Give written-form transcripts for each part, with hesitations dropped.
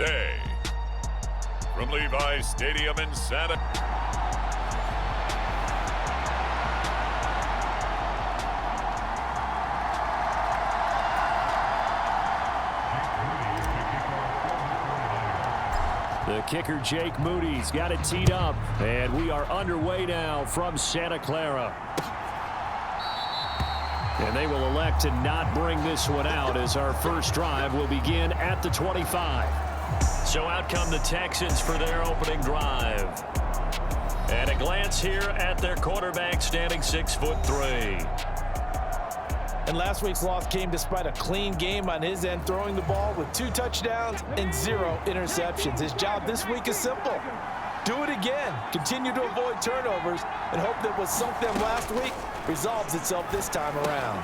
Day. From Levi's Stadium in Santa. The kicker, Jake Moody's got it teed up, and we are underway now from Santa Clara. And they will elect to not bring this one out as our first drive will begin at the 25. So out come the Texans for their opening drive. And a glance here at their quarterback standing 6'3". And last week's loss came despite a clean game on his end, throwing the ball with 2 touchdowns and 0 interceptions. His job this week is simple. Do it again. Continue to avoid turnovers and hope that what sunk them last week resolves itself this time around.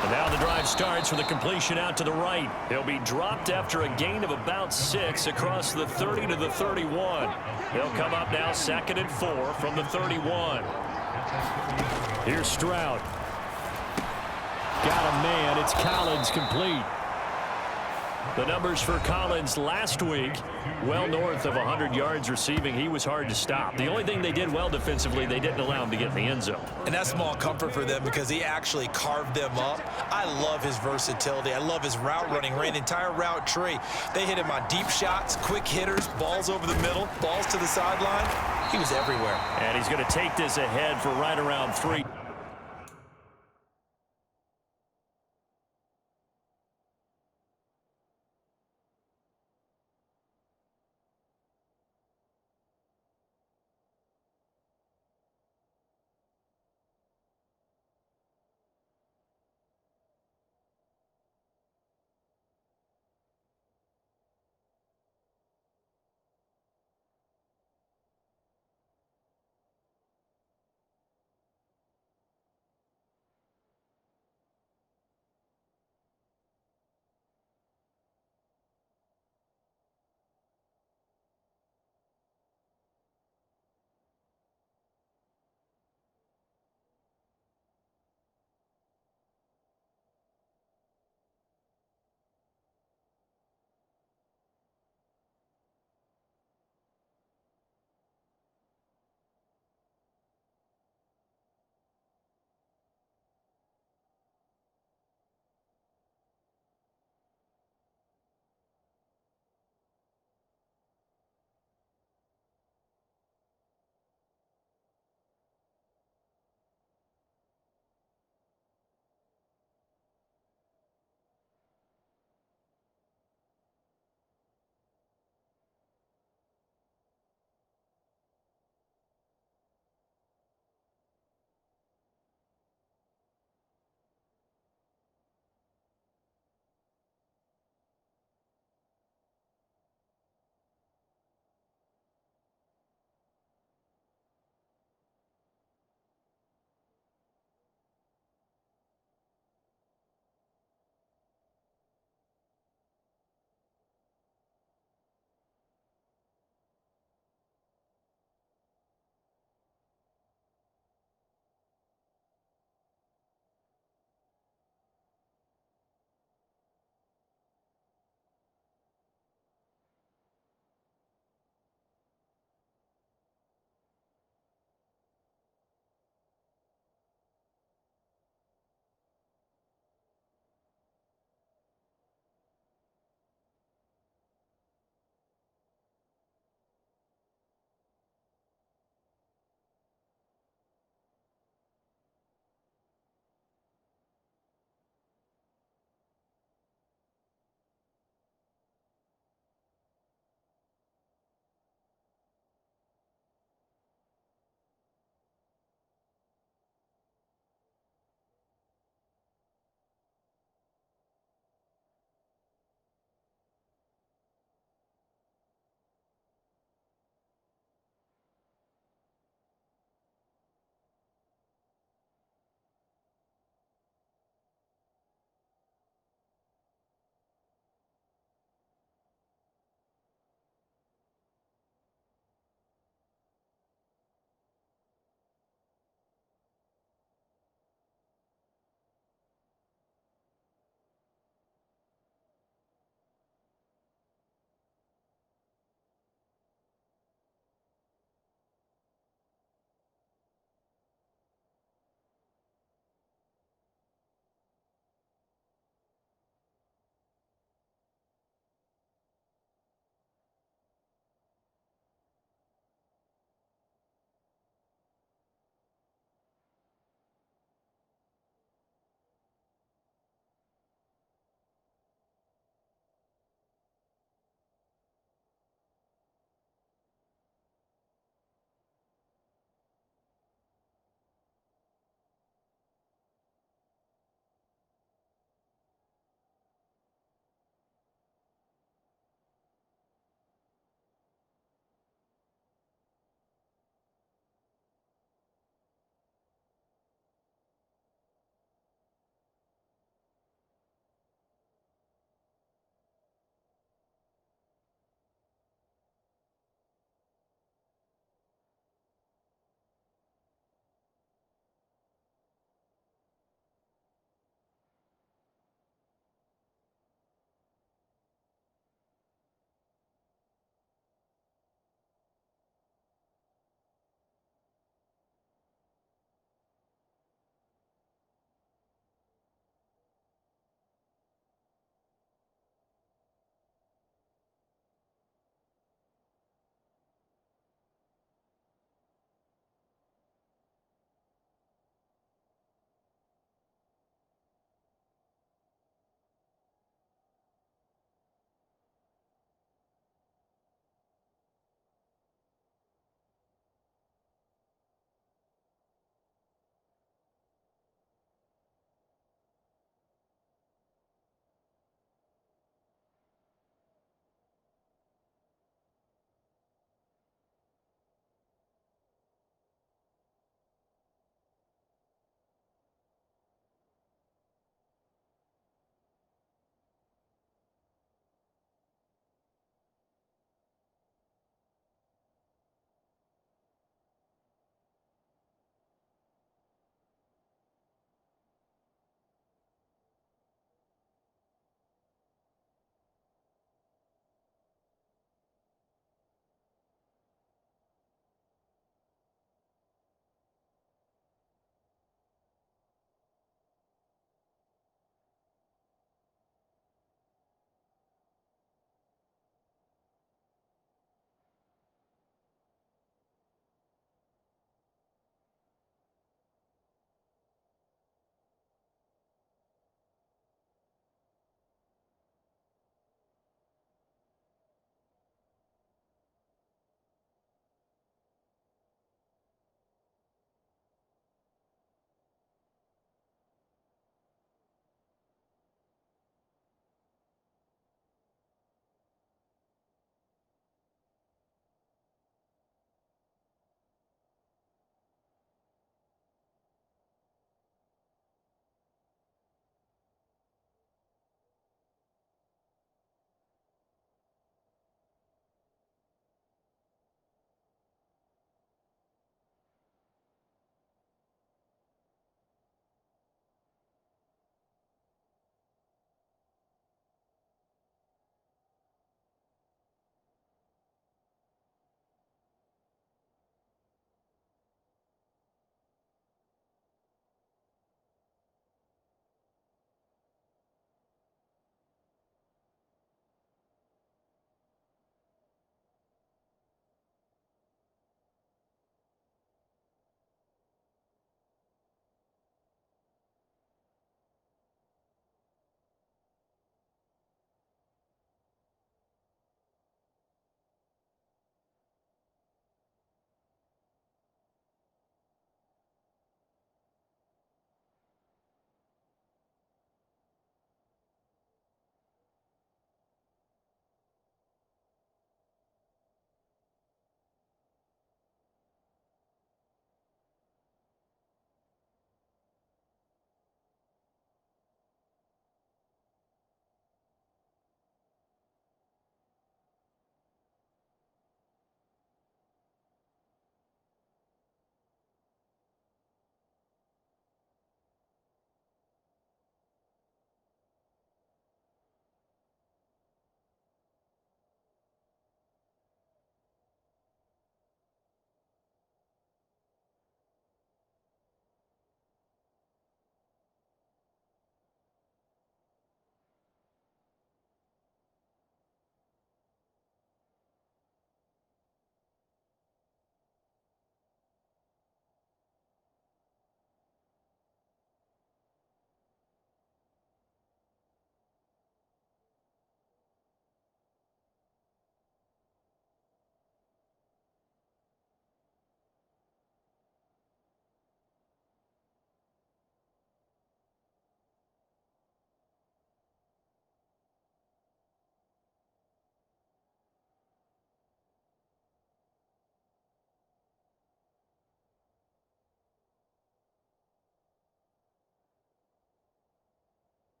And now the drive starts with a completion out to the right. He'll be dropped after a gain of about 6 across the 30 to the 31. He'll come up now 2nd and 4 from the 31. Here's Stroud. Got a man. It's Collins complete. The numbers for Collins last week, well north of 100 yards receiving. He was hard to stop. The only thing they did well defensively, they didn't allow him to get in the end zone. And that's small comfort for them because he actually carved them up. I love his versatility. I love his route running, ran the entire route tree. They hit him on deep shots, quick hitters, balls over the middle, balls to the sideline. He was everywhere. And he's going to take this ahead for right around 3.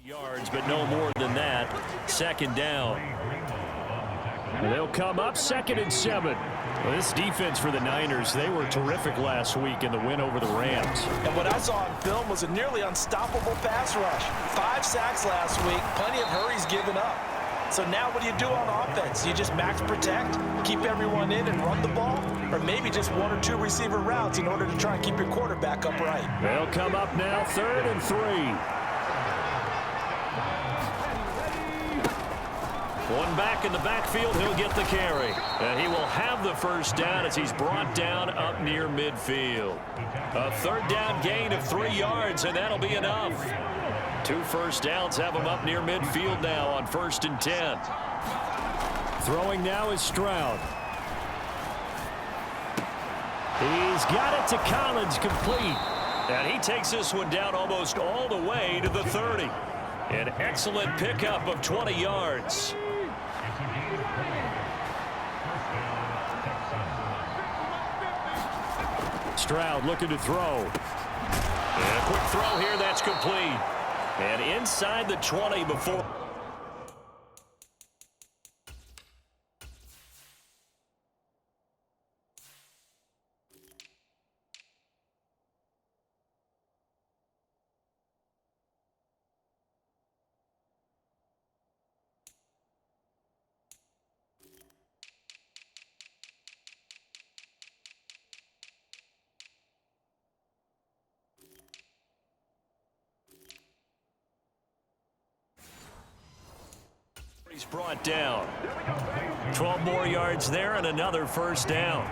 Yards, but no more than that. Second down. They'll come up 2nd and 7. Well, this defense for the Niners, they were terrific last week in the win over the Rams. And what I saw on film was a nearly unstoppable pass rush. 5 sacks last week, plenty of hurries given up. So now what do you do on offense? You just max protect, keep everyone in and run the ball, or maybe just 1 or 2 receiver routes in order to try and keep your quarterback upright. They'll come up now 3rd and 3. One back in the backfield, he'll get the carry. And he will have the first down as he's brought down up near midfield. A 3rd down gain of 3 yards, and that'll be enough. 2 first downs have him up near midfield now on 1st and 10. Throwing now is Stroud. He's got it to Collins, complete. And he takes this one down almost all the way to the 30. An excellent pickup of 20 yards. Stroud looking to throw. And a quick throw here, that's complete. And inside the 20 before. He's brought down. 12 more yards there and another first down.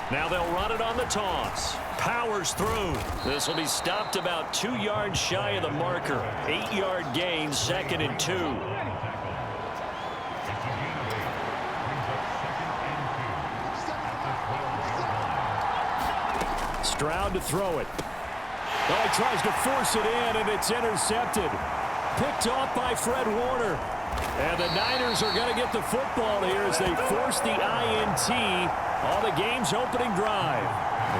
Now they'll run it on the toss. Powers through. This will be stopped about 2 yards shy of the marker. 8-yard gain, 2nd and 2. Stroud to throw it. Oh, he tries to force it in, and it's intercepted. Picked off by Fred Warner. And the Niners are going to get the football here as they force the INT on the game's opening drive.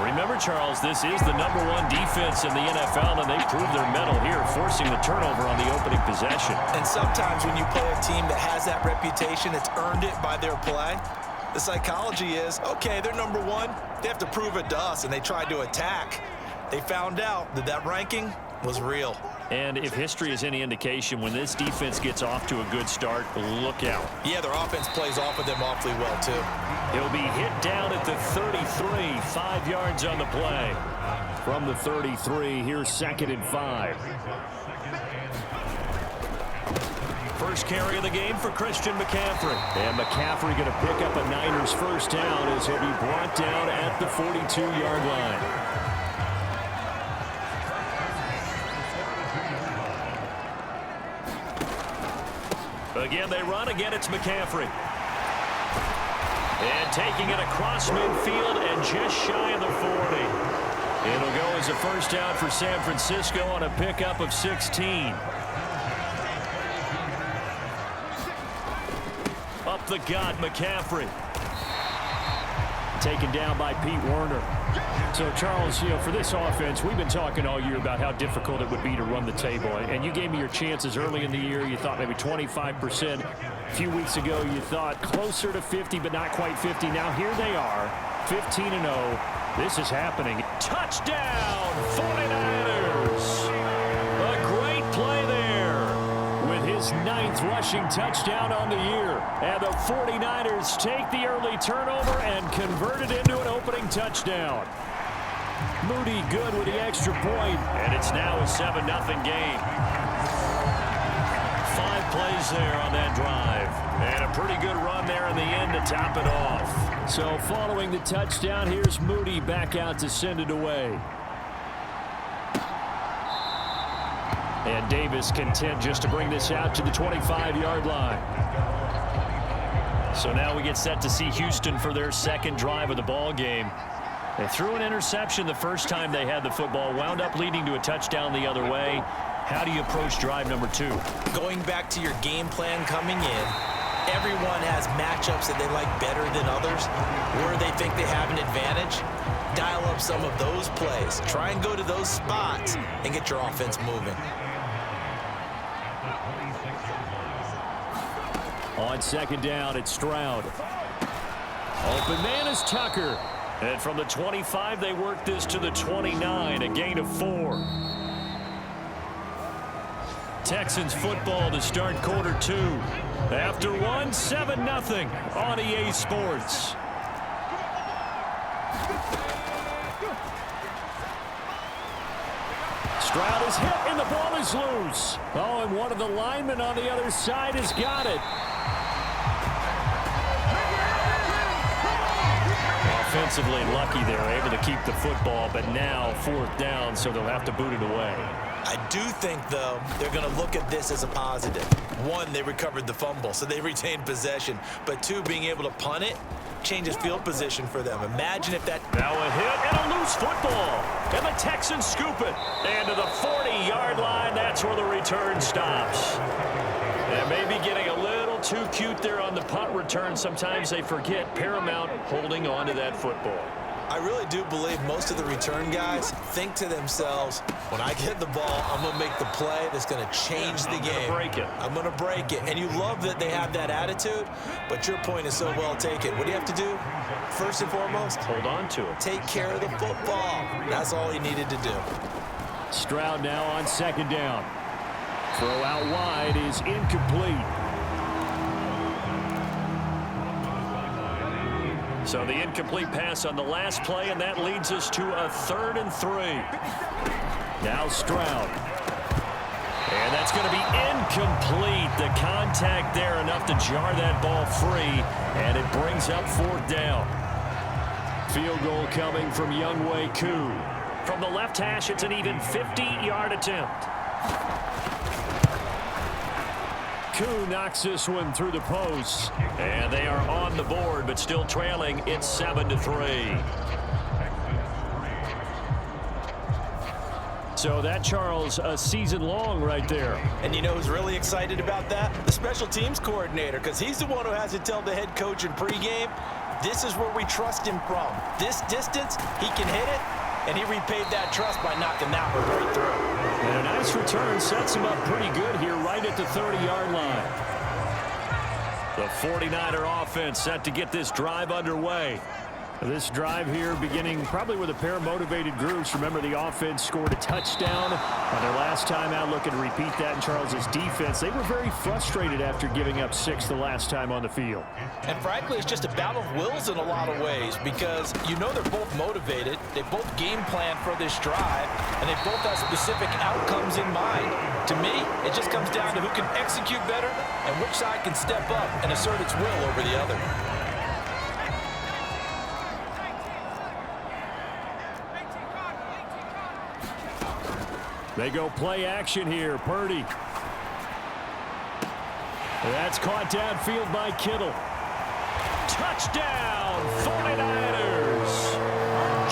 Remember, Charles, this is the #1 defense in the NFL, and they proved their mettle here, forcing the turnover on the opening possession. And sometimes when you play a team that has that reputation, it's earned it by their play. The psychology is, okay, they're #1. They have to prove it to us, and they tried to attack. They found out that that ranking was real. And if history is any indication, when this defense gets off to a good start, look out. Yeah, their offense plays off of them awfully well, too. He'll be hit down at the 33, 5 yards on the play. From the 33, here's 2nd and 5. First carry of the game for Christian McCaffrey. And McCaffrey going to pick up a Niners first down as he'll be brought down at the 42-yard line. Again, they run. Again, it's McCaffrey. And taking it across midfield and just shy of the 40. It'll go as a first down for San Francisco on a pickup of 16. Up the gut, McCaffrey. Taken down by Pete Werner. So, Charles, you know, for this offense, we've been talking all year about how difficult it would be to run the table. And you gave me your chances early in the year. You thought maybe 25%. A few weeks ago, you thought closer to 50, but not quite 50. Now, here they are, 15-0. This is happening. Touchdown, 49ers! A great play there with his 9th rushing touchdown on the year. And the 49ers take the early turnover and convert it into an opening touchdown. Moody good with the extra point, and it's now a 7-0 game. 5 plays there on that drive, and a pretty good run there in the end to top it off. So following the touchdown, here's Moody back out to send it away. And Davis content just to bring this out to the 25-yard line. So now we get set to see Houston for their second drive of the ball game. They threw an interception the first time they had the football, wound up leading to a touchdown the other way. How do you approach drive number 2? Going back to your game plan coming in, Everyone has matchups that they like better than others, where they think they have an advantage. Dial up some of those plays. Try and go to those spots and get your offense moving. On second down, it's Stroud. Open man is Tucker. And from the 25, they work this to the 29, a gain of 4. Texans football to start quarter 2. After 1, 7-0 on EA Sports. Stroud is hit, and the ball is loose. Oh, and one of the linemen on the other side has got it. Offensively lucky they're able to keep the football, but now 4th down, so they'll have to boot it away. I do think, though, they're going to look at this as a positive. 1, they recovered the fumble, so they retained possession. But 2, being able to punt it changes field position for them. Imagine if that... Now a hit and a loose football. And the Texans scoop it. And to the 40-yard line, that's where the return stops. And maybe getting a little too cute there on the punt return. Sometimes they forget paramount holding on to that football. I really do believe most of the return guys think to themselves, when I get the ball, I'm going to make the play that's going to change the game. I'm going to break it. And you love that they have that attitude, but your point is so well taken. What do you have to do? First and foremost, hold on to it. Take care of the football. That's all he needed to do. Stroud now on second down. Throw out wide is incomplete. So the incomplete pass on the last play, and that leads us to a 3rd and 3. Now Stroud. And that's going to be incomplete. The contact there enough to jar that ball free, and it brings up 4th down. Field goal coming from Younghoe Koo. From the left hash, it's an even 50-yard attempt. Koo knocks this one through the post, and they are on the board, but still trailing. It's 7-3. So that, Charles, a season long right there. And you know who's really excited about that? The special teams coordinator, because he's the one who has to tell the head coach in pregame, this is where we trust him from. This distance, he can hit it, and he repaid that trust by knocking that one right through. And a nice return sets him up pretty good here right at the 30-yard line. The 49er offense set to get this drive underway. This drive here beginning probably with a pair of motivated groups. Remember, the offense scored a touchdown on their last time out. Looking to repeat that in Charles's defense. They were very frustrated after giving up 6 the last time on the field. And frankly, it's just a battle of wills in a lot of ways, because you know they're both motivated. They both game plan for this drive, and they both have specific outcomes in mind. To me, it just comes down to who can execute better and which side can step up and assert its will over the other. They go play action here. Purdy. That's caught downfield by Kittle. Touchdown, 49ers.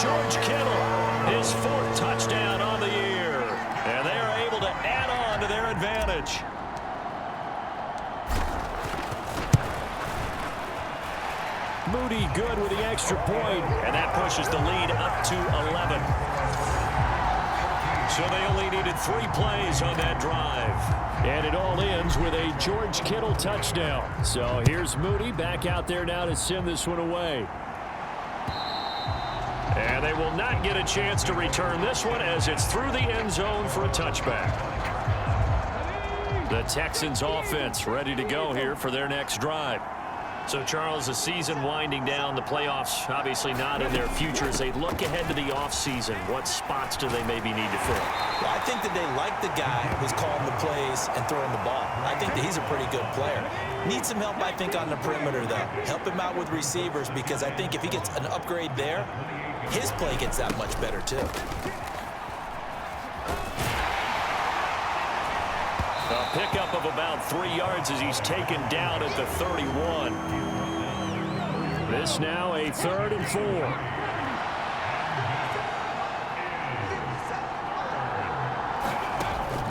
George Kittle, his 4th touchdown on the year. And they are able to add on to their advantage. Moody good with the extra point, and that pushes the lead up to 11. So they only needed 3 plays on that drive. And it all ends with a George Kittle touchdown. So here's Moody back out there now to send this one away. And they will not get a chance to return this one as it's through the end zone for a touchback. The Texans offense ready to go here for their next drive. So, Charles, the season winding down, the playoffs obviously not in their future. As they look ahead to the offseason, what spots do they maybe need to fill? Well, I think that they like the guy who's calling the plays and throwing the ball. I think that he's a pretty good player. Needs some help, I think, on the perimeter, though. Help him out with receivers, because I think if he gets an upgrade there, his play gets that much better, too. A pickup of about 3 yards as he's taken down at the 31. This now a 3rd and 4.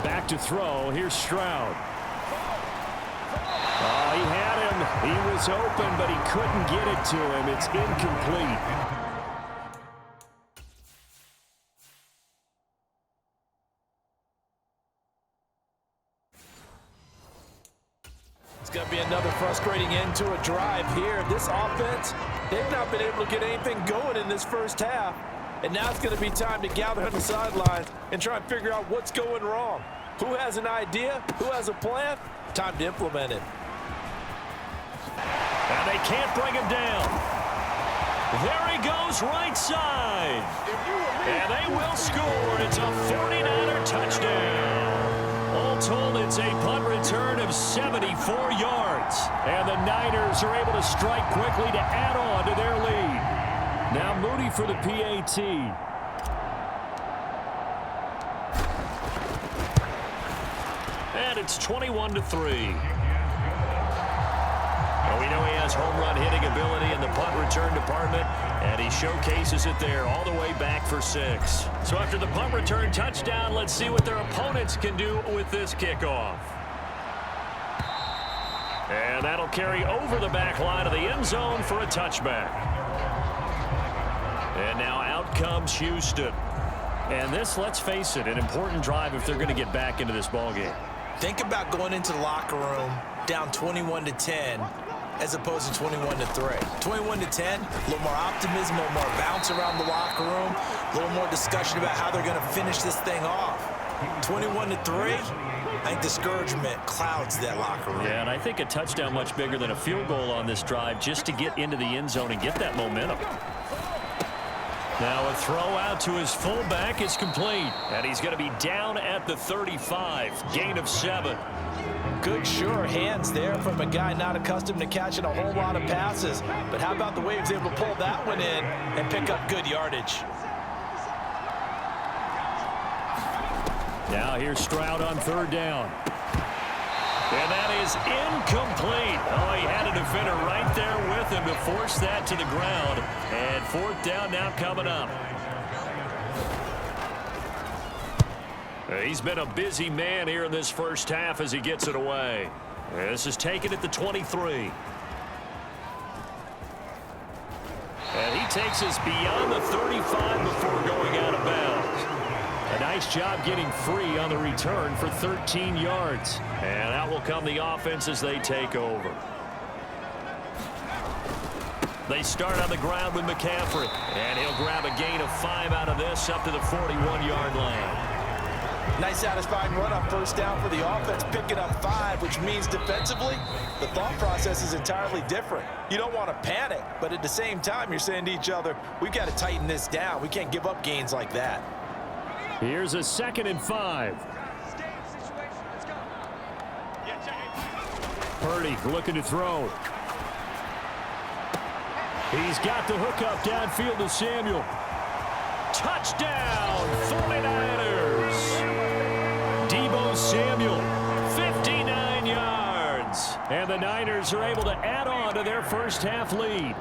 Back to throw. Here's Stroud. Oh, he had him. He was open, but he couldn't get it to him. It's incomplete. It's going to be another frustrating end to a drive here. This offense, they've not been able to get anything going in this first half. And now it's going to be time to gather on the sidelines and try and figure out what's going wrong. Who has an idea? Who has a plan? Time to implement it. And they can't bring him down. There he goes, right side. And they will score. It's a 49er touchdown. All told, it's a punt return of 74 yards. And the Niners are able to strike quickly to add on to their lead. Now Moody for the PAT. And it's 21-3. We know he has home run hitting ability in the punt return department, and he showcases it there all the way back for 6. So after the punt return touchdown, let's see what their opponents can do with this kickoff. And that'll carry over the back line of the end zone for a touchback. And now out comes Houston. And this, let's face it, an important drive if they're going to get back into this ballgame. Think about going into the locker room down 21-10 as opposed to 21-3. 21-10, a little more optimism, a little more bounce around the locker room, a little more discussion about how they're going to finish this thing off. 21-3, I think discouragement clouds that locker room. Yeah, and I think a touchdown much bigger than a field goal on this drive just to get into the end zone and get that momentum. Now a throw out to his fullback is complete, and he's going to be down at the 35, gain of 7. Good, sure hands there from a guy not accustomed to catching a whole lot of passes. But how about the way he was able to pull that one in and pick up good yardage? Now here's Stroud on 3rd down. And that is incomplete. Oh, he had a defender right there with him to force that to the ground. And 4th down now coming up. He's been a busy man here in this first half as he gets it away. This is taken at the 23. And he takes us beyond the 35 before going out of bounds. A nice job getting free on the return for 13 yards. And out will come the offense as they take over. They start on the ground with McCaffrey. And he'll grab a gain of 5 out of this up to the 41-yard line. Nice satisfying run on 1st down for the offense, picking up 5, which means defensively, the thought process is entirely different. You don't want to panic, but at the same time, you're saying to each other, we've got to tighten this down. We can't give up gains like that. Here's a 2nd and 5. Purdy looking to throw. He's got the hook up downfield to Samuel. Touchdown, 49ers. Deebo Samuel, 59 yards. And the Niners are able to add on to their first half lead.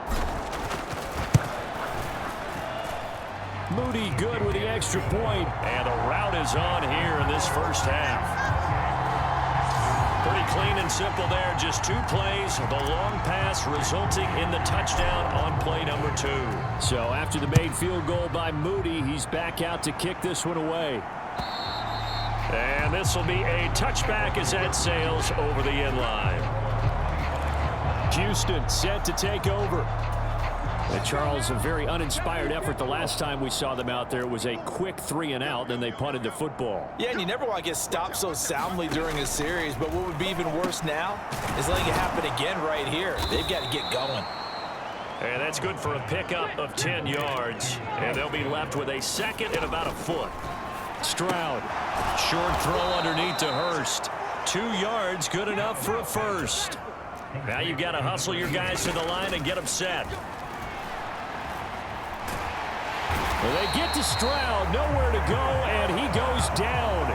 Moody good with the extra point. And the route is on here in this first half. Pretty clean and simple there. Just 2 plays. The long pass resulting in the touchdown on play number 2. So after the made field goal by Moody, he's back out to kick this one away. And this will be a touchback as that sails over the end line. Houston set to take over. And Charles, a very uninspired effort. The last time we saw them out there was a quick 3 and out, then they punted the football. Yeah, and you never want to get stopped so soundly during a series, but what would be even worse now is letting it happen again right here. They've got to get going. And that's good for a pickup of 10 yards. And they'll be left with a 2nd and about a foot. Stroud, short throw underneath to Hurst. 2 yards, good enough for a first. Now you've got to hustle your guys to the line and get them set. Well, they get to Stroud, nowhere to go, and he goes down.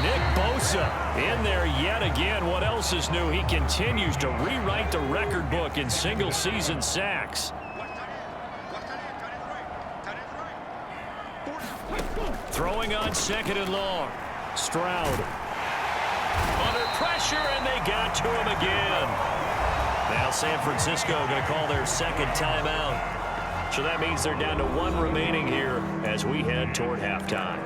Nick Bosa in there yet again. What else is new? He continues to rewrite the record book in single-season sacks. Throwing on 2nd and long. Stroud under pressure, and they got to him again. Now San Francisco going to call their second timeout. So that means they're down to 1 remaining here as we head toward halftime.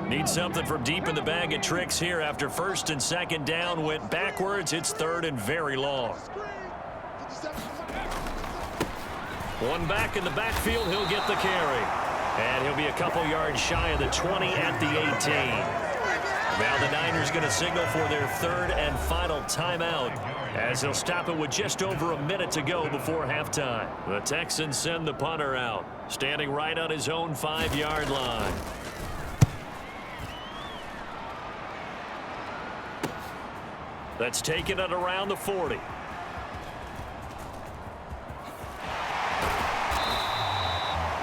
Need something from deep in the bag of tricks here after first and second down went backwards. It's third and very long. One back in the backfield. He'll get the carry. And he'll be a couple yards shy of the 20 at the 18. Now the Niners going to signal for their third and final timeout as they'll stop it with just over a minute to go before halftime. The Texans send the punter out, standing right on his own 5-yard line. That's taken at around the 40.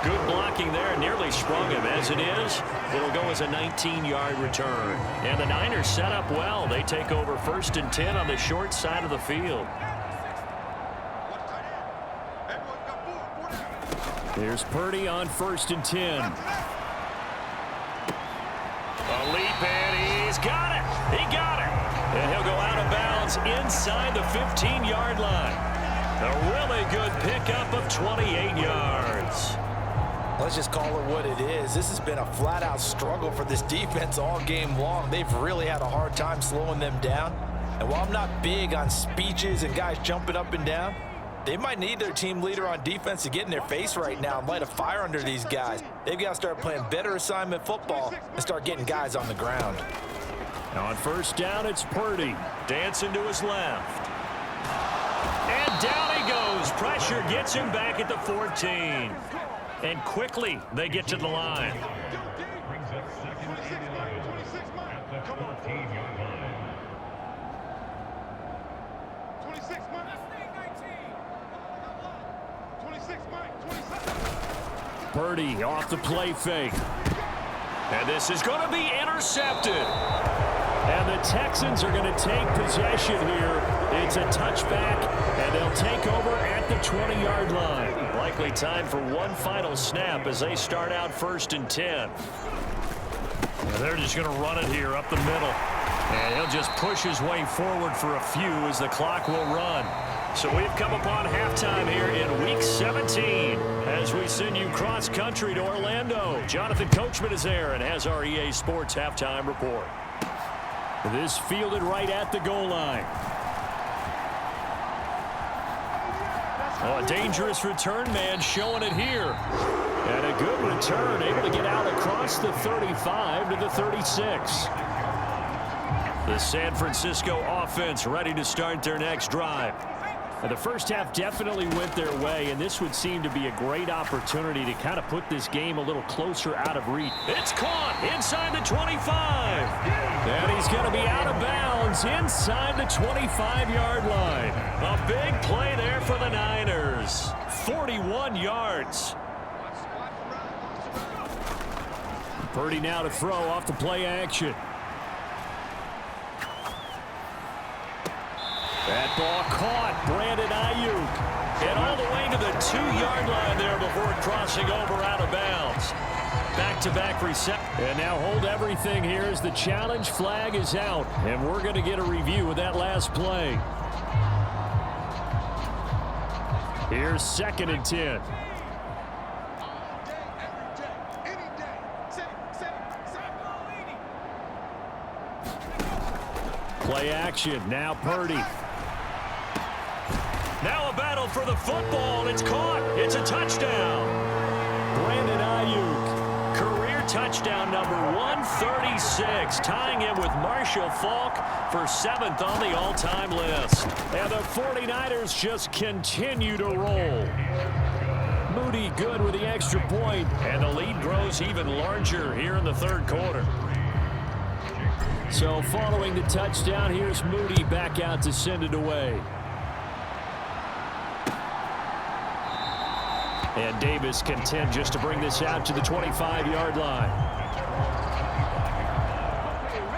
Good blocking there, nearly sprung him. As it is, it'll go as a 19-yard return. And the Niners set up well. They take over first and 10 on the short side of the field. Here's Purdy on first and 10. A leap, and he's got it. He got it. And he'll go out of bounds inside the 15-yard line. A really good pickup of 28 yards. Let's just call it what it is. This has been a flat-out struggle for this defense all game long. They've really had a hard time slowing them down. And while I'm not big on speeches and guys jumping up and down, they might need their team leader on defense to get in their face right now and light a fire under these guys. They've got to start playing better assignment football and start getting guys on the ground. On first down, it's Purdy. Dancing to his left. And down he goes. Pressure gets him back at the 14. And quickly, they get to the line. Purdy off the play fake. And this is going to be intercepted. And the Texans are going to take possession here. It's a touchback, and they'll take over at the 20-yard line. Likely time for one final snap as they start out first and 10. And they're just going to run it here up the middle. And he'll just push his way forward for a few as the clock will run. So we've come upon halftime here in Week 17 as we send you cross-country to Orlando. Jonathan Coachman is there and has our EA Sports halftime report. This fielded right at the goal line. Oh, a dangerous return man showing it here. And a good return, able to get out across the 35 to the 36. The San Francisco offense ready to start their next drive. And the first half definitely went their way, and this would seem to be a great opportunity to kind of put this game a little closer out of reach. It's caught inside the 25. And he's going to be out of bounds inside the 25-yard line. A big play there for the Niners. 41 yards. Purdy now to throw off the play action. That ball caught. Brandon Ayuk. And all the way to the 2-yard line there before crossing over out of bounds. Back-to-back reception. And now hold everything here as the challenge flag is out. And we're going to get a review of that last play. Here's second and 10. Play action. Now Purdy. Now a battle for the football. It's caught. It's a touchdown. Brandon Ayuk. Career touchdown number 136. Tying him with Marshall Faulk for 7th on the all-time list. And the 49ers just continue to roll. Moody good with the extra point. And the lead grows even larger here in the third quarter. So following the touchdown, here's Moody back out to send it away. And Davis content just to bring this out to the 25-yard line.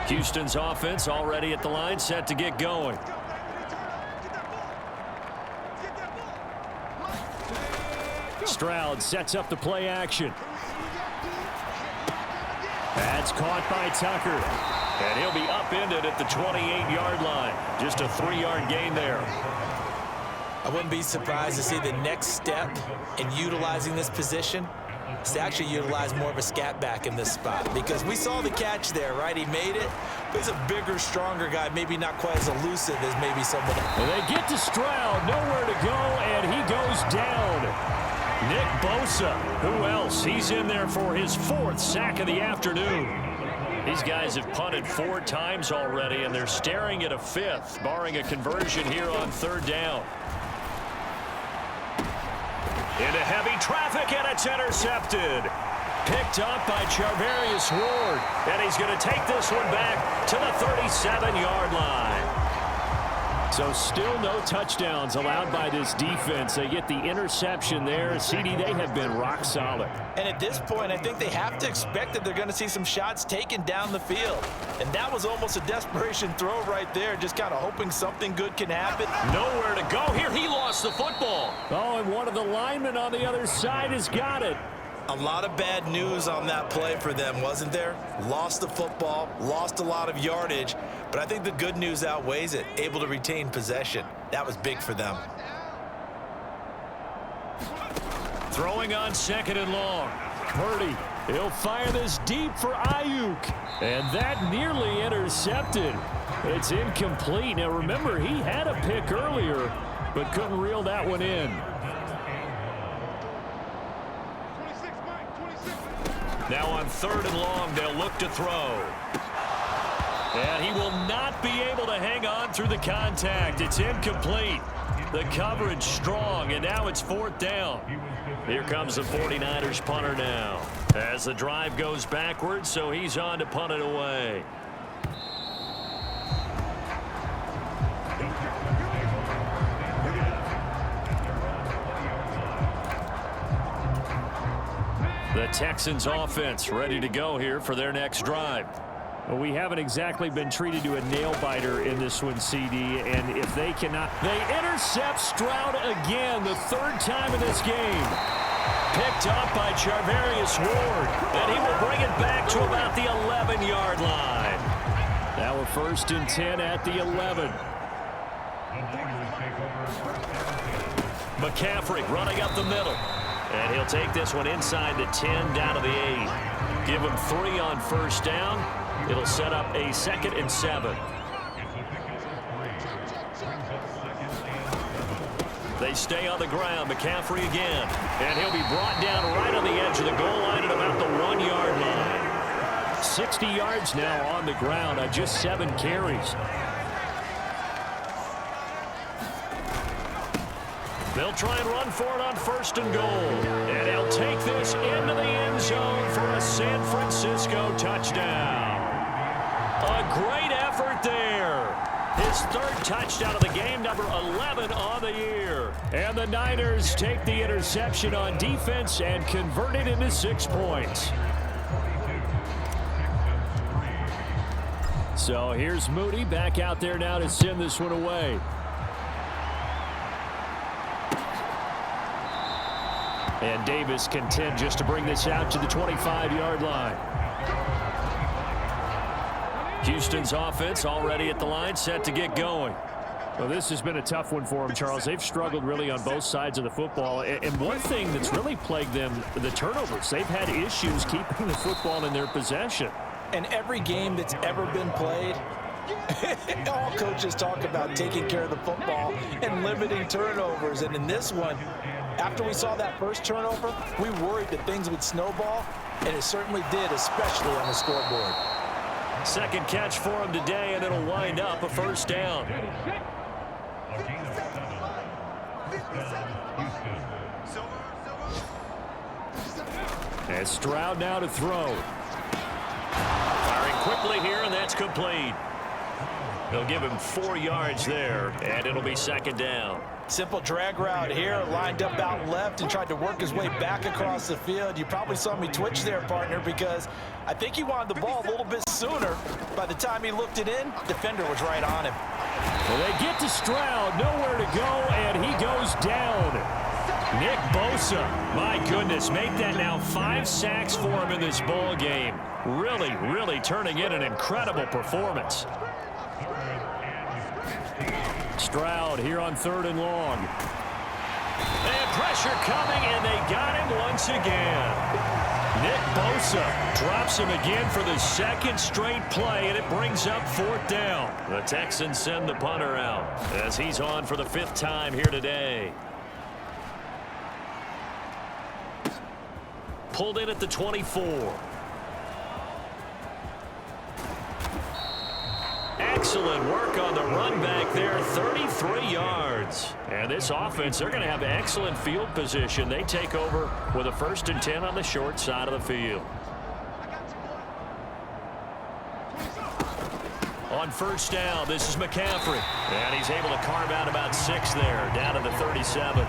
Houston's offense already at the line, set to get going. Stroud sets up the play action. That's caught by Tucker. And he'll be upended at the 28-yard line. Just a 3-yard gain there. I wouldn't be surprised to see the next step in utilizing this position is to actually utilize more of a scat back in this spot, because we saw the catch there, right? He made it, but he's a bigger, stronger guy, maybe not quite as elusive as maybe someone else. And they get to Stroud, nowhere to go, and he goes down. Nick Bosa, who else? He's in there for his 4th sack of the afternoon. These guys have punted 4 times already, and they're staring at a 5th, barring a conversion here on 3rd down. Into heavy traffic, and it's intercepted. Picked up by Charvarius Ward, and he's going to take this one back to the 37-yard line. So still no touchdowns allowed by this defense. They get the interception there. CD, they have been rock solid. And at this point, I think they have to expect that they're going to see some shots taken down the field. And that was almost a desperation throw right there, just kind of hoping something good can happen. Nowhere to go here. He lost the football. Oh, and one of the linemen on the other side has got it. A lot of bad news on that play for them, wasn't there? Lost the football, lost a lot of yardage, but I think the good news outweighs it. Able to retain possession. That was big for them. Throwing on 2nd and long. Purdy, he'll fire this deep for Ayuk. And that nearly intercepted. It's incomplete. Now remember, he had a pick earlier, but couldn't reel that one in. Now on 3rd and long, they'll look to throw. And he will not be able to hang on through the contact. It's incomplete. The coverage strong, and now it's 4th down. Here comes the 49ers punter now. As the drive goes backwards, so he's on to punt it away. The Texans offense ready to go here for their next drive. Well, we haven't exactly been treated to a nail-biter in this one, CD, and if they cannot... They intercept Stroud again, the 3rd time in this game. Picked up by Charvarius Ward, and he will bring it back to about the 11-yard line. Now a 1st and 10 at the 11. McCaffrey running up the middle. And he'll take this one inside the 10 down to the 8. Give him 3 on 1st down. It'll set up a 2nd and 7. They stay on the ground. McCaffrey again. And he'll be brought down right on the edge of the goal line at about the 1-yard line. 60 yards now on the ground on just 7 carries. They'll try and run for it on 1st and goal. And he'll take this into the end zone for a San Francisco touchdown. A great effort there. His 3rd touchdown of the game, number 11 on the year. And the Niners take the interception on defense and convert it into 6 points. So here's Moody back out there now to send this one away. And Davis content just to bring this out to the 25-yard line. Houston's offense already at the line, set to get going. Well, this has been a tough one for them, Charles. They've struggled really on both sides of the football. And one thing that's really plagued them, the turnovers. They've had issues keeping the football in their possession. And every game that's ever been played, all coaches talk about taking care of the football and limiting turnovers. And in this one, after we saw that first turnover, we worried that things would snowball, and it certainly did, especially on the scoreboard. 2nd catch for him today, and it'll wind up a 1st down. And Stroud now to throw. Firing quickly here, and that's complete. They'll give him 4 yards there, and it'll be 2nd down. Simple drag route here, lined up out left and tried to work his way back across the field. You probably saw me twitch there, partner, because I think he wanted the ball a little bit sooner. By the time he looked it in, defender was right on him. Well, they get to Stroud, nowhere to go, and he goes down. Nick Bosa, my goodness, make that now 5 sacks for him in this ball game. Really, really turning in an incredible performance. Stroud here on 3rd and long. And pressure coming, and they got him once again. Nick Bosa drops him again for the 2nd straight play, and it brings up 4th down. The Texans send the punter out as he's on for the 5th time here today. Pulled in at the 24. Excellent work on the run back there, 33 yards. And this offense, they're going to have excellent field position. They take over with a 1st and 10 on the short side of the field. On 1st down, this is McCaffrey. And he's able to carve out about 6 there, down to the 37.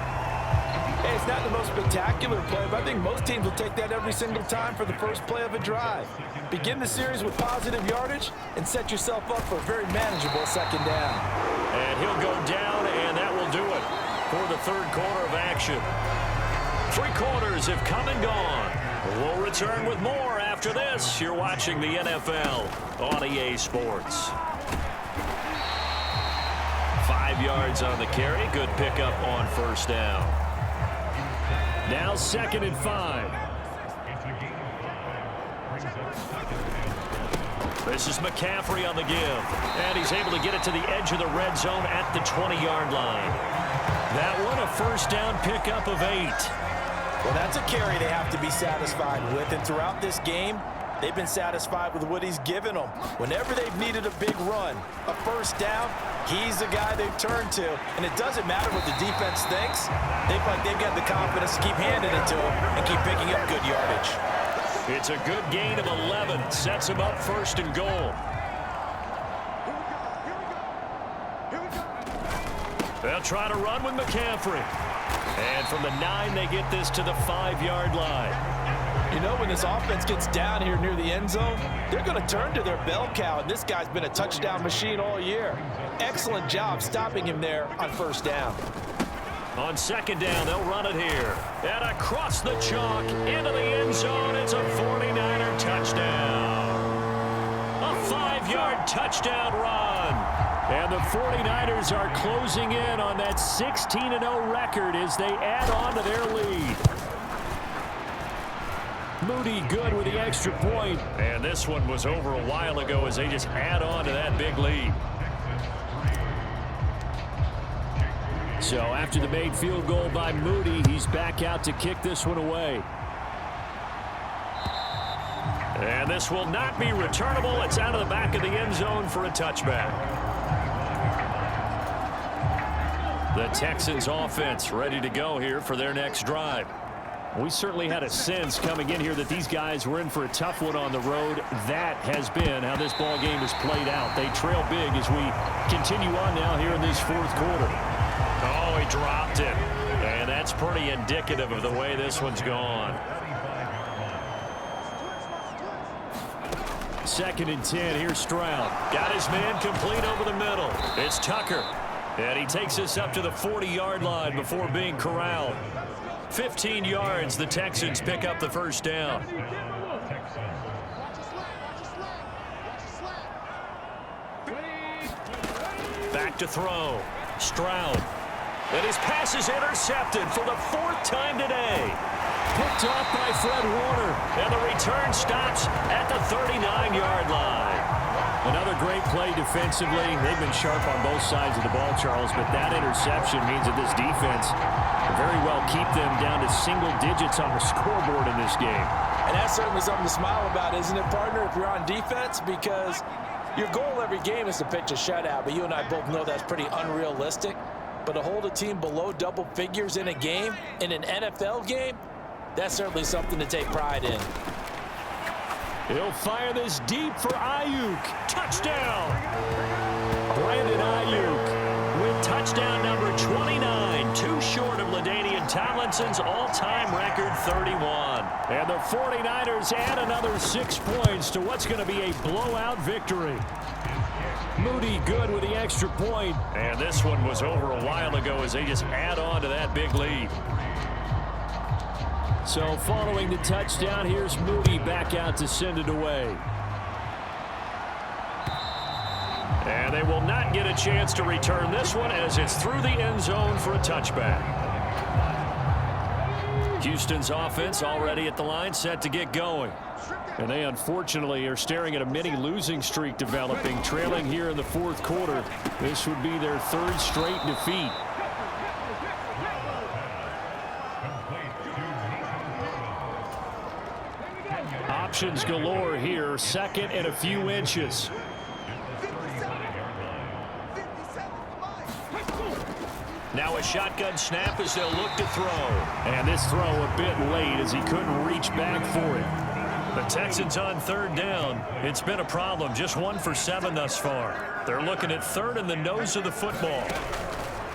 Hey, it's not the most spectacular play, but I think most teams will take that every single time for the first play of a drive. Begin the series with positive yardage and set yourself up for a very manageable 2nd down. And he'll go down, and that will do it for the 3rd quarter of action. 3 quarters have come and gone. We'll return with more after this. You're watching the NFL on EA Sports. 5 yards on the carry. Good pickup on 1st down. Now 2nd and 5. This is McCaffrey on the give. And he's able to get it to the edge of the red zone at the 20-yard line. That one a 1st down pickup of 8. Well, that's a carry they have to be satisfied with. And throughout this game, they've been satisfied with what he's given them. Whenever they've needed a big run, a 1st down, he's the guy they've turned to. And it doesn't matter what the defense thinks. They feel like they've got the confidence to keep handing it to him and keep picking up good yardage. It's a good gain of 11. Sets him up 1st and goal. They'll try to run with McCaffrey. And from the 9, they get this to the 5-yard line. You know, when this offense gets down here near the end zone, they're going to turn to their bell cow, and this guy's been a touchdown machine all year. Excellent job stopping him there on 1st down. On 2nd down, they'll run it here. And across the chalk, into the end zone, it's a 49er touchdown. A 5-yard touchdown run. And the 49ers are closing in on that 16-0 record as they add on to their lead. Moody good with the extra point. And this one was over a while ago as they just add on to that big lead. So after the made field goal by Moody, he's back out to kick this one away. And this will not be returnable. It's out of the back of the end zone for a touchback. The Texans offense ready to go here for their next drive. We certainly had a sense coming in here that these guys were in for a tough one on the road. That has been how this ball game has played out. They trail big as we continue on now here in this 4th quarter. Oh, he dropped it. And that's pretty indicative of the way this one's gone. 2nd and 10. Here's Stroud. Got his man complete over the middle. It's Tucker. And he takes us up to the 40-yard line before being corralled. 15 yards, the Texans pick up the 1st down. Back to throw. Stroud. And his pass is intercepted for the 4th time today. Picked off by Fred Warner. And the return stops at the 39-yard line. Another great play defensively. They've been sharp on both sides of the ball, Charles, but that interception means that this defense will very well keep them down to single digits on the scoreboard in this game. And that's certainly something to smile about, isn't it, partner, if you're on defense? Because your goal every game is to pitch a shutout, but you and I both know that's pretty unrealistic. But to hold a team below double figures in a game, in an NFL game, that's certainly something to take pride in. He'll fire this deep for Ayuk. Touchdown! Brandon Ayuk with touchdown number 29. Too short of LaDainian Tomlinson's all-time record 31. And the 49ers add another 6 points to what's going to be a blowout victory. Moody good with the extra point. And this one was over a while ago as they just add on to that big lead. So following the touchdown, here's Moody back out to send it away. And they will not get a chance to return this one as it's through the end zone for a touchback. Houston's offense already at the line, set to get going. And they unfortunately are staring at a mini losing streak developing, trailing here in the fourth quarter. This would be their third straight defeat. Options galore here, second and a few inches. Now a shotgun snap as they'll look to throw. And this throw a bit late as he couldn't reach back for it. The Texans on third down. It's been a problem, just 1 for 7 thus far. They're looking at third in the nose of the football.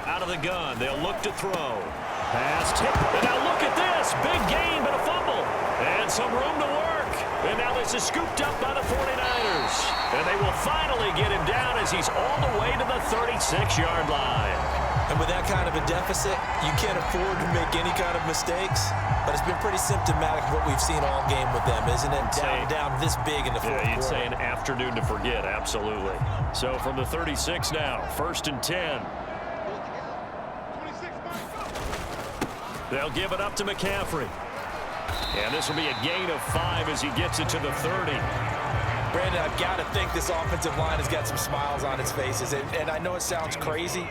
Out of the gun, they'll look to throw. Pass tip. And now look at this. Big gain, but a fumble. And some room to work. And now this is scooped up by the 49ers. And they will finally get him down as he's all the way to the 36-yard line. And with that kind of a deficit, you can't afford to make any kind of mistakes. But it's been pretty symptomatic of what we've seen all game with them, isn't it? Down this big in the fourth quarter. You'd say an afternoon to forget, absolutely. So from the 36 now, 1st and 10. They'll give it up to McCaffrey. And this will be a gain of 5 as he gets it to the 30. Brandon, I've got to think this offensive line has got some smiles on its faces. And I know it sounds crazy,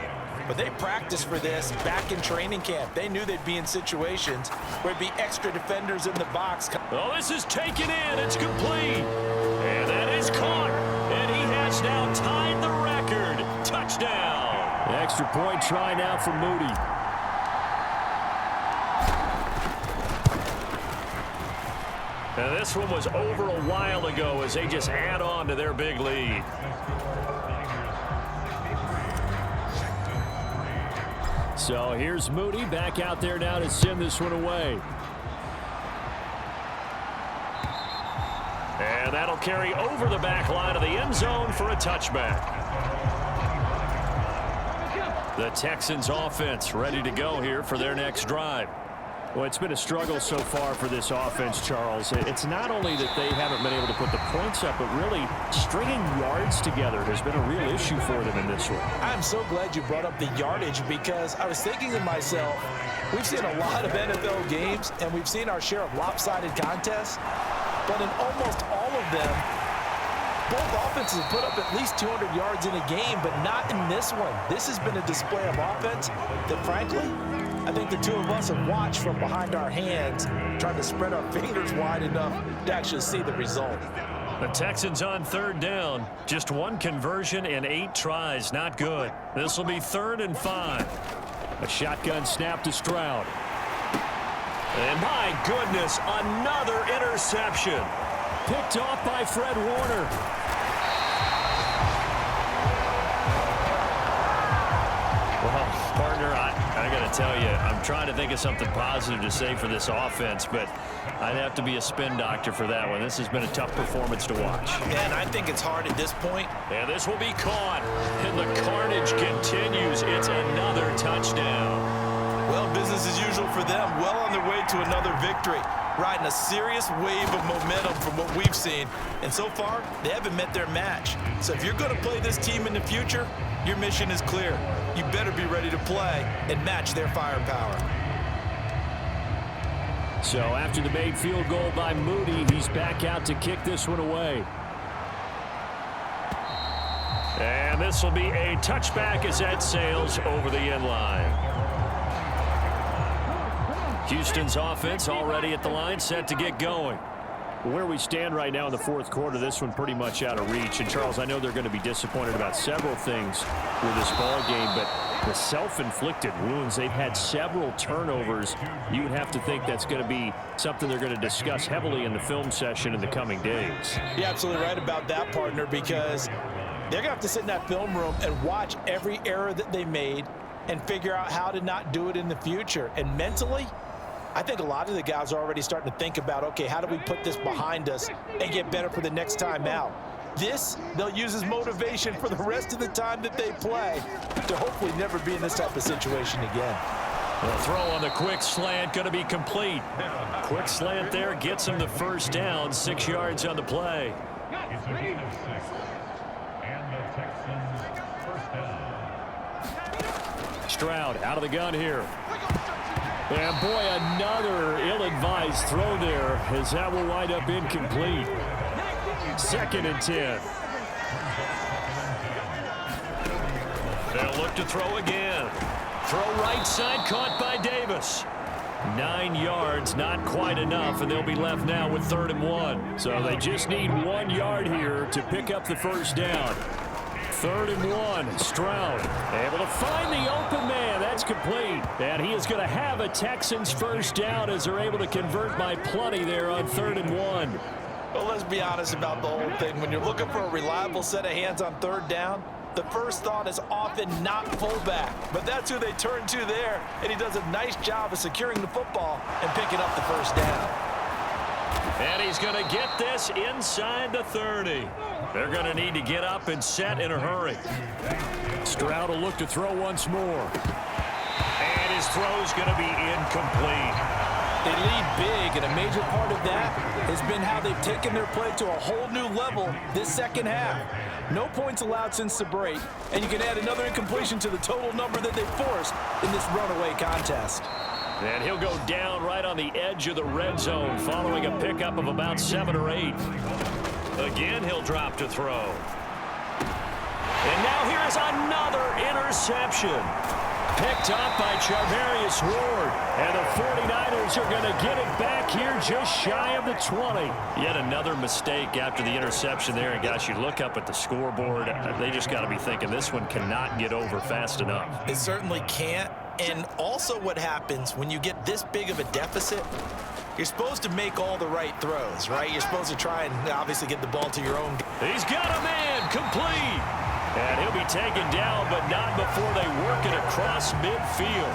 but they practiced for this back in training camp. They knew they'd be in situations where there'd be extra defenders in the box. Oh, this is taken in. It's complete. And that is caught. And he has now tied the record. Touchdown. The extra point try now for Moody. And this one was over a while ago as they just add on to their big lead. So here's Moody back out there now to send this one away. And that'll carry over the back line of the end zone for a touchback. The Texans offense ready to go here for their next drive. Well, it's been a struggle so far for this offense, Charles. It's not only that they haven't been able to put the points up, but really stringing yards together has been a real issue for them in this one. I'm so glad you brought up the yardage because I was thinking to myself, we've seen a lot of NFL games and we've seen our share of lopsided contests, but in almost all of them, both offenses have put up at least 200 yards in a game, but not in this one. This has been a display of offense that, frankly, I think the two of us have watched from behind our hands, trying to spread our fingers wide enough to actually see the result. The Texans on third down. Just 1 conversion in 8 tries. Not good. This will be 3rd and 5. A shotgun snap to Stroud. And my goodness, another interception. Picked off by Fred Warner. Well, partner, I got to tell you, I'm trying to think of something positive to say for this offense, but I'd have to be a spin doctor for that one. This has been a tough performance to watch. And I think it's hard at this point. And this will be caught. And the carnage continues. It's another touchdown. Well, business as usual for them. Well on their way to another victory. Riding a serious wave of momentum from what we've seen. And so far, they haven't met their match. So if you're going to play this team in the future, your mission is clear. You better be ready to play and match their firepower. So after the made field goal by Moody, he's back out to kick this one away. And this will be a touchback as that sails over the end line. Houston's offense already at the line, set to get going. Where we stand right now in the fourth quarter, this one pretty much out of reach. And, Charles, I know they're going to be disappointed about several things with this ball game, but the self-inflicted wounds, they've had several turnovers. You would have to think that's going to be something they're going to discuss heavily in the film session in the coming days. You're absolutely right about that, partner, because they're going to have to sit in that film room and watch every error that they made and figure out how to not do it in the future. And mentally, I think a lot of the guys are already starting to think about, okay, how do we put this behind us and get better for the next time out? This, they'll use as motivation for the rest of the time that they play to hopefully never be in this type of situation again. The throw on the quick slant going to be complete. Quick slant there gets him the first down, 6 yards on the play. It's a gain of 6. And the Texans first down. Stroud out of the gun here. And boy, another ill-advised throw there as that will wind up incomplete. 2nd and 10. They'll look to throw again. Throw right side, caught by Davis. 9 yards, not quite enough, and they'll be left now with 3rd and 1. So they just need 1 yard here to pick up the first down. 3rd and 1, Stroud able to find the open man. That's complete. And he is going to have a Texans first down as they're able to convert by plenty there on 3rd and 1. Well, let's be honest about the whole thing. When you're looking for a reliable set of hands on 3rd down, the first thought is often not fullback. But that's who they turn to there, and he does a nice job of securing the football and picking up the first down. And he's going to get this inside the 30. They're going to need to get up and set in a hurry. Stroud will look to throw once more. And his throw's going to be incomplete. They lead big, and a major part of that has been how they've taken their play to a whole new level this second half. No points allowed since the break, and you can add another incompletion to the total number that they forced in this runaway contest. And he'll go down right on the edge of the red zone following a pickup of about 7 or 8. Again, he'll drop to throw. And now here's another interception. Picked up by Charvarius Ward. And the 49ers are going to get it back here just shy of the 20. Yet another mistake after the interception there. And gosh, you look up at the scoreboard, they just got to be thinking this one cannot get over fast enough. It certainly can't. And also what happens when you get this big of a deficit, you're supposed to make all the right throws, right? You're supposed to try and obviously get the ball to your own. He's got a man complete. And he'll be taken down, but not before they work it across midfield.